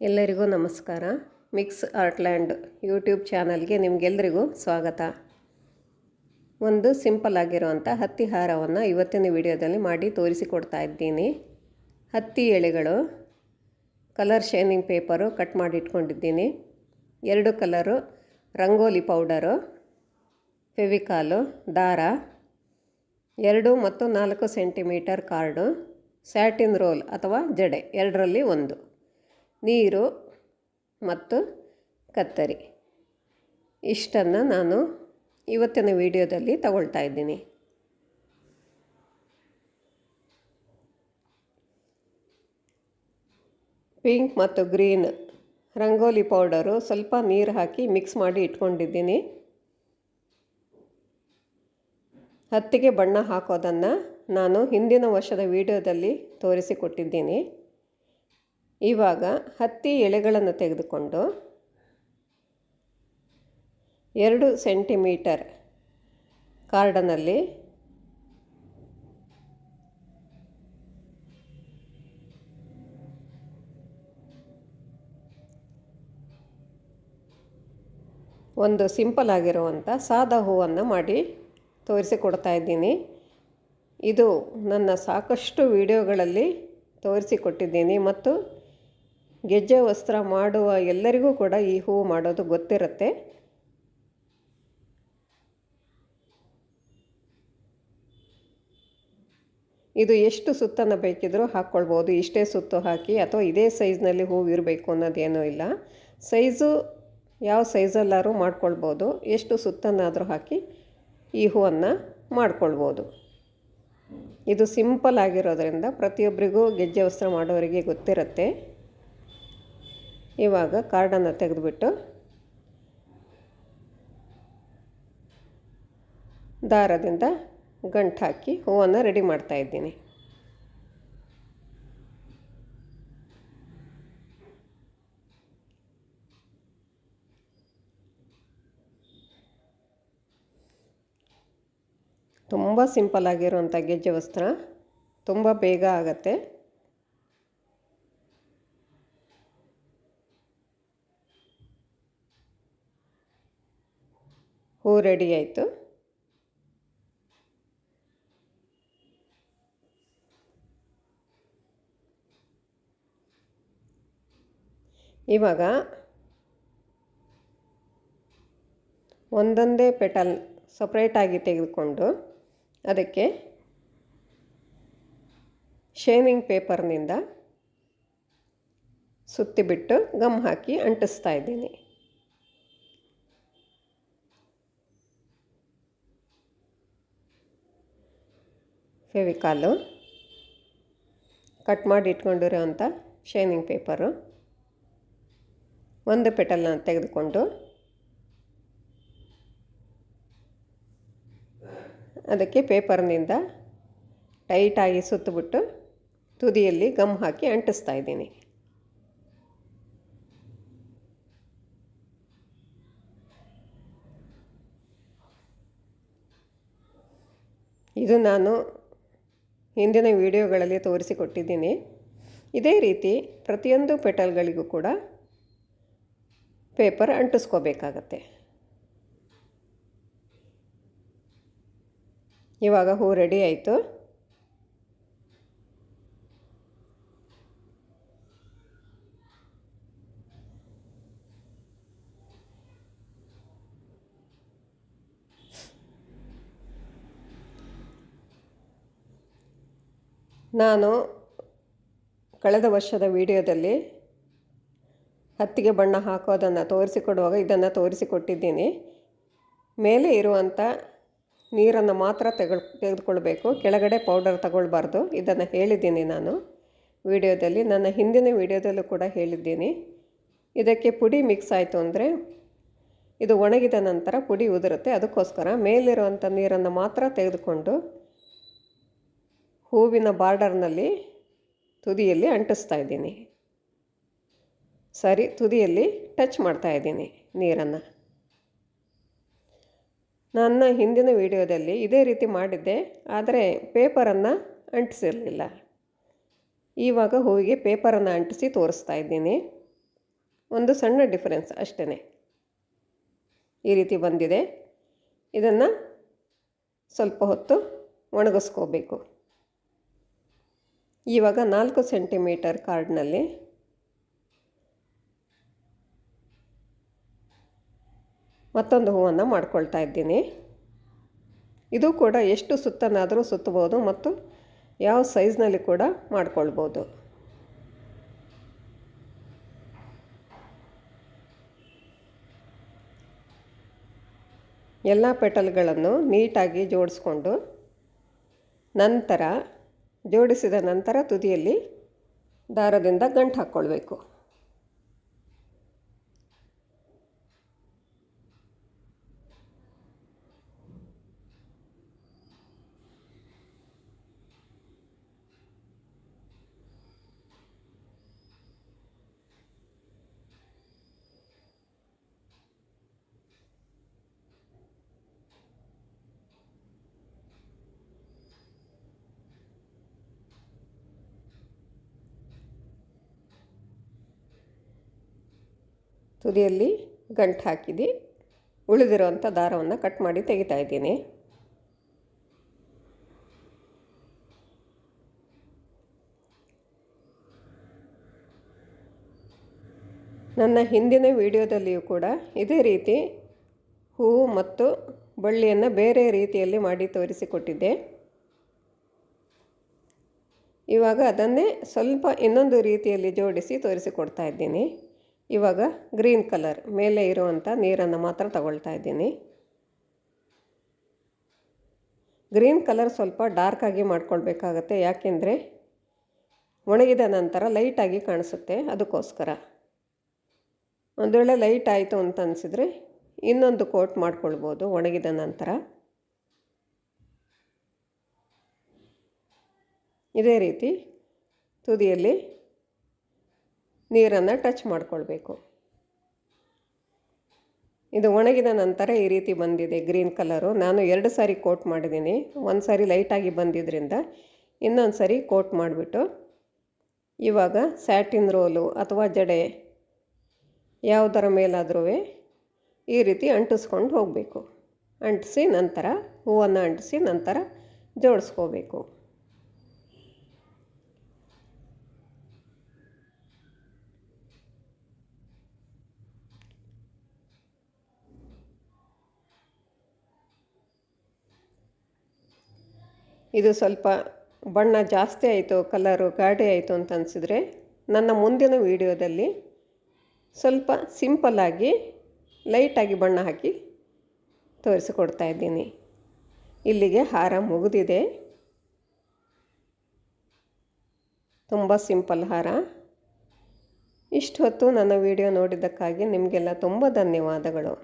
ಎಲ್ಲರಿಗೂ ನಮಸ್ಕಾರ. Mix ಆರ್ಟ್ಲ್ಯಾಂಡ್ YouTube ಚಾನಲ್ಗೆ ನಿಮಗೆಲ್ಲರಿಗೂ ಸ್ವಾಗತ. ಒಂದು ಸಿಂಪಲ್ ಆಗಿರುವಂಥ ಹತ್ತಿ ಹಾರವನ್ನು ಇವತ್ತಿನ ವಿಡಿಯೋದಲ್ಲಿ ಮಾಡಿ ತೋರಿಸಿಕೊಡ್ತಾ ಇದ್ದೀನಿ. ಹತ್ತಿ ಎಳೆಗಳು, ಕಲರ್ ಶೈನಿಂಗ್ ಪೇಪರು ಕಟ್ ಮಾಡಿ ಇಟ್ಕೊಂಡಿದ್ದೀನಿ, 2 ಕಲರು ರಂಗೋಲಿ ಪೌಡರು, ಫೆವಿಕಾಲು, ದಾರ, 2 ಮತ್ತು 4 ಸೆಂಟಿಮೀಟರ್ ಕಾರ್ಡು, ಸ್ಯಾಟಿನ್ ರೋಲ್ ಅಥವಾ ಜಡೆ ಎರಡರಲ್ಲಿ ಒಂದು, ನೀರು ಮತ್ತು ಕತ್ತರಿ. ಇಷ್ಟನ್ನು ನಾನು ಇವತ್ತಿನ ವಿಡಿಯೋದಲ್ಲಿ ತಗೊಳ್ತಾ ಇದ್ದೀನಿ. ಪಿಂಕ್ ಮತ್ತು ಗ್ರೀನ್ ರಂಗೋಲಿ ಪೌಡರು ಸ್ವಲ್ಪ ನೀರು ಹಾಕಿ ಮಿಕ್ಸ್ ಮಾಡಿ ಇಟ್ಕೊಂಡಿದ್ದೀನಿ. ಹತ್ತಿಗೆ ಬಣ್ಣ ಹಾಕೋದನ್ನು ನಾನು ಹಿಂದಿನ ವರ್ಷದ ವಿಡಿಯೋದಲ್ಲಿ ತೋರಿಸಿಕೊಟ್ಟಿದ್ದೀನಿ. ಇವಾಗ ಹತ್ತಿ ಎಳೆಗಳನ್ನು ತೆಗೆದುಕೊಂಡು 2 ಸೆಂಟಿಮೀಟರ್ ಕಾರ್ಡನಲ್ಲಿ ಒಂದು ಸಿಂಪಲ್ ಆಗಿರುವಂಥ ಸಾದಾ ಹೂವನ್ನು ಮಾಡಿ ತೋರಿಸಿಕೊಡ್ತಾ ಇದ್ದೀನಿ. ಇದು ನನ್ನ ಸಾಕಷ್ಟು ವಿಡಿಯೋಗಳಲ್ಲಿ ತೋರಿಸಿಕೊಟ್ಟಿದ್ದೀನಿ ಮತ್ತು ಗೆಜ್ಜೆ ವಸ್ತ್ರ ಮಾಡುವ ಎಲ್ಲರಿಗೂ ಕೂಡ ಈ ಹೂವು ಮಾಡೋದು ಗೊತ್ತಿರುತ್ತೆ. ಇದು ಎಷ್ಟು ಸುತ್ತನ್ನು ಬೇಕಿದ್ರೂ ಹಾಕ್ಕೊಳ್ಬೋದು. ಇಷ್ಟೇ ಸುತ್ತು ಹಾಕಿ ಅಥವಾ ಇದೇ ಸೈಜ್ನಲ್ಲಿ ಹೂವು ಇರಬೇಕು ಅನ್ನೋದೇನೂ ಇಲ್ಲ. ಸೈಜು ಯಾವ ಸೈಜಲ್ಲಾದ್ರೂ ಮಾಡ್ಕೊಳ್ಬೋದು. ಎಷ್ಟು ಸುತ್ತನ್ನಾದರೂ ಹಾಕಿ ಈ ಹೂವನ್ನು ಮಾಡ್ಕೊಳ್ಬೋದು. ಇದು ಸಿಂಪಲ್ ಆಗಿರೋದರಿಂದ ಪ್ರತಿಯೊಬ್ಬರಿಗೂ ಗೆಜ್ಜೆ ವಸ್ತ್ರ ಮಾಡೋರಿಗೆ ಗೊತ್ತಿರುತ್ತೆ. ಇವಾಗ ಕಾರ್ಡನ್ನು ತೆಗೆದುಬಿಟ್ಟು ದಾರದಿಂದ ಗಂಟು ಹಾಕಿ ಹೂವನ್ನು ರೆಡಿ ಮಾಡ್ತಾಯಿದ್ದೀನಿ. ತುಂಬ ಸಿಂಪಲ್ ಆಗಿರುವಂಥ ಗೆಜ್ಜೆ ವಸ್ತ್ರ, ತುಂಬ ಬೇಗ ಆಗುತ್ತೆ. ಹೂ ರೆಡಿ ಆಯಿತು. ಇವಾಗ ಒಂದೊಂದೇ ಪೆಟಲ್ ಸಪ್ರೇಟಾಗಿ ತೆಗೆದುಕೊಂಡು ಅದಕ್ಕೆ ಶೈನಿಂಗ್ ಪೇಪರ್ನಿಂದ ಸುತ್ತಿಬಿಟ್ಟು ಗಮ್ ಹಾಕಿ ಅಂಟಿಸ್ತಾ ಇದ್ದೀನಿ. ಫೆವಿಕಾಲು, ಕಟ್ ಮಾಡಿ ಇಟ್ಕೊಂಡಿರೋವಂಥ ಶೈನಿಂಗ್ ಪೇಪರು, ಒಂದು ಪೆಟಲನ್ನು ತೆಗೆದುಕೊಂಡು ಅದಕ್ಕೆ ಪೇಪರ್ನಿಂದ ಟೈಟಾಗಿ ಸುತ್ತಿಬಿಟ್ಟು ತುದಿಯಲ್ಲಿ ಗಮ್ ಹಾಕಿ ಅಂಟಿಸ್ತಾ ಇದ್ದೀನಿ. ಇದು ನಾನು ಹಿಂದಿನ ವಿಡಿಯೋಗಳಲ್ಲಿ ತೋರಿಸಿಕೊಟ್ಟಿದ್ದೀನಿ. ಇದೇ ರೀತಿ ಪ್ರತಿಯೊಂದು ಪೆಟಲ್ಗಳಿಗೂ ಕೂಡ ಪೇಪರ್ ಅಂಟಿಸ್ಕೋಬೇಕಾಗತ್ತೆ. ಇವಾಗ ಹೂ ರೆಡಿ ಆಯಿತು. ನಾನು ಕಳೆದ ವರ್ಷದ ವಿಡಿಯೋದಲ್ಲಿ ಹತ್ತಿಗೆ ಬಣ್ಣ ಹಾಕೋದನ್ನು ತೋರಿಸಿಕೊಡುವಾಗ ಇದನ್ನು ತೋರಿಸಿಕೊಟ್ಟಿದ್ದೀನಿ. ಮೇಲೆ ಇರುವಂಥ ನೀರನ್ನು ಮಾತ್ರ ತೆಗೆದುಕೊಳ್ಬೇಕು, ಕೆಳಗಡೆ ಪೌಡರ್ ತಗೊಳ್ಬಾರ್ದು. ಇದನ್ನು ಹೇಳಿದ್ದೀನಿ ನಾನು ವಿಡಿಯೋದಲ್ಲಿ, ನನ್ನ ಹಿಂದಿನ ವಿಡಿಯೋದಲ್ಲೂ ಕೂಡ ಹೇಳಿದ್ದೀನಿ. ಇದಕ್ಕೆ ಪುಡಿ ಮಿಕ್ಸ್ ಆಯಿತು ಅಂದರೆ ಇದು ಒಣಗಿದ ನಂತರ ಪುಡಿ ಉದುರುತ್ತೆ. ಅದಕ್ಕೋಸ್ಕರ ಮೇಲಿರುವಂಥ ನೀರನ್ನು ಮಾತ್ರ ತೆಗೆದುಕೊಂಡು ಹೂವಿನ ಬಾರ್ಡರ್ನಲ್ಲಿ ತುದಿಯಲ್ಲಿ ಅಂಟಿಸ್ತಾ ಇದ್ದೀನಿ. ಸರಿ, ತುದಿಯಲ್ಲಿ ಟಚ್ ಮಾಡ್ತಾಯಿದ್ದೀನಿ ನೀರನ್ನು. ನನ್ನ ಹಿಂದಿನ ವಿಡಿಯೋದಲ್ಲಿ ಇದೇ ರೀತಿ ಮಾಡಿದ್ದೆ, ಆದರೆ ಪೇಪರನ್ನು ಅಂಟಿಸಿರಲಿಲ್ಲ. ಇವಾಗ ಹೂವಿಗೆ ಪೇಪರನ್ನು ಅಂಟಿಸಿ ತೋರಿಸ್ತಾ ಇದ್ದೀನಿ. ಒಂದು ಸಣ್ಣ ಡಿಫರೆನ್ಸ್ ಅಷ್ಟೇ. ಈ ರೀತಿ ಬಂದಿದೆ. ಇದನ್ನು ಸ್ವಲ್ಪ ಹೊತ್ತು ಒಣಗಿಸ್ಕೋಬೇಕು. ಇವಾಗ 4 ಸೆಂಟಿಮೀಟರ್ ಕಾರ್ಡ್ನಲ್ಲಿ ಮತ್ತೊಂದು ಹೂವನ್ನು ಮಾಡ್ಕೊಳ್ತಾ ಇದ್ದೀನಿ. ಇದು ಕೂಡ ಎಷ್ಟು ಸುತ್ತನಾದರೂ ಸುತ್ತಬೋದು ಮತ್ತು ಯಾವ ಸೈಜ್ನಲ್ಲಿ ಕೂಡ ಮಾಡ್ಕೊಳ್ಬೋದು. ಎಲ್ಲ ಪೆಟಲ್ಗಳನ್ನು ನೀಟಾಗಿ ಜೋಡಿಸ್ಕೊಂಡು ನಂತರ ಜೋಡಿಸಿದ ನಂತರ ತುದಿಯಲ್ಲಿ ದಾರದಿಂದ ಗಂಟು ಹಾಕ್ಕೊಳ್ಬೇಕು. ತುದಿಯಲ್ಲಿ ಗಂಟು ಹಾಕಿದ್ದು ಉಳಿದಿರುವಂಥ ದಾರವನ್ನು ಕಟ್ ಮಾಡಿ ತೆಗಿತಾ ಇದ್ದೀನಿ. ನನ್ನ ಹಿಂದಿನ ವಿಡಿಯೋದಲ್ಲಿಯೂ ಕೂಡ ಇದೇ ರೀತಿ ಹೂವು ಮತ್ತು ಬಳ್ಳಿಯನ್ನು ಬೇರೆ ರೀತಿಯಲ್ಲಿ ಮಾಡಿ ತೋರಿಸಿಕೊಟ್ಟಿದ್ದೆ. ಇವಾಗ ಅದನ್ನೇ ಸ್ವಲ್ಪ ಇನ್ನೊಂದು ರೀತಿಯಲ್ಲಿ ಜೋಡಿಸಿ ತೋರಿಸಿಕೊಡ್ತಾ ಇದ್ದೀನಿ. ಇವಾಗ ಗ್ರೀನ್ ಕಲರ್ ಮೇಲೆ ಇರುವಂಥ ನೀರನ್ನು ಮಾತ್ರ ತಗೊಳ್ತಾ ಇದ್ದೀನಿ. ಗ್ರೀನ್ ಕಲರ್ ಸ್ವಲ್ಪ ಡಾರ್ಕಾಗಿ ಮಾಡ್ಕೊಳ್ಬೇಕಾಗತ್ತೆ, ಯಾಕೆಂದರೆ ಒಣಗಿದ ನಂತರ ಲೈಟಾಗಿ ಕಾಣಿಸುತ್ತೆ. ಅದಕ್ಕೋಸ್ಕರ ಒಂದು ವೇಳೆ ಲೈಟ್ ಆಯಿತು ಅಂತ ಅನಿಸಿದರೆ ಇನ್ನೊಂದು ಕೋಟ್ ಮಾಡ್ಕೊಳ್ಬೋದು ಒಣಗಿದ ನಂತರ. ಇದೇ ರೀತಿ ತುದಿಯಲ್ಲಿ ನೀರನ್ನು ಟಚ್ ಮಾಡಿಕೊಳ್ಬೇಕು. ಇದು ಒಣಗಿದ ನಂತರ ಈ ರೀತಿ ಬಂದಿದೆ ಗ್ರೀನ್ ಕಲರು. ನಾನು 2 ಸಾರಿ ಕೋಟ್ ಮಾಡಿದ್ದೀನಿ. ಒಂದು ಸಾರಿ ಲೈಟಾಗಿ ಬಂದಿದ್ದರಿಂದ ಇನ್ನೊಂದು ಸಾರಿ ಕೋಟ್ ಮಾಡಿಬಿಟ್ಟು ಇವಾಗ ಸ್ಯಾಟಿನ್ ರೋಲು ಅಥವಾ ಜಡೆ ಯಾವುದರ ಮೇಲಾದರೂ ಈ ರೀತಿ ಅಂಟಿಸ್ಕೊಂಡು ಹೋಗಬೇಕು. ಅಂಟಿಸಿ ನಂತರ ಹೂವನ್ನು ಅಂಟಿಸಿ ನಂತರ ಜೋಡಿಸ್ಕೋಬೇಕು. ಇದು ಸ್ವಲ್ಪ ಬಣ್ಣ ಜಾಸ್ತಿ ಆಯಿತು, ಕಲರು ಗಾಢ ಆಯಿತು ಅಂತ ಅನಿಸಿದರೆ ನನ್ನ ಮುಂದಿನ ವಿಡಿಯೋದಲ್ಲಿ ಸ್ವಲ್ಪ ಸಿಂಪಲ್ಲಾಗಿ ಲೈಟಾಗಿ ಬಣ್ಣ ಹಾಕಿ ತೋರಿಸಿಕೊಡ್ತಾ ಇದ್ದೀನಿ. ಇಲ್ಲಿಗೆ ಹಾರ ಮುಗಿದಿದೆ. ತುಂಬ ಸಿಂಪಲ್ ಹಾರ. ಇಷ್ಟು ಹೊತ್ತು ನನ್ನ ವಿಡಿಯೋ ನೋಡಿದ್ದಕ್ಕಾಗಿ ನಿಮಗೆಲ್ಲ ತುಂಬ ಧನ್ಯವಾದಗಳು.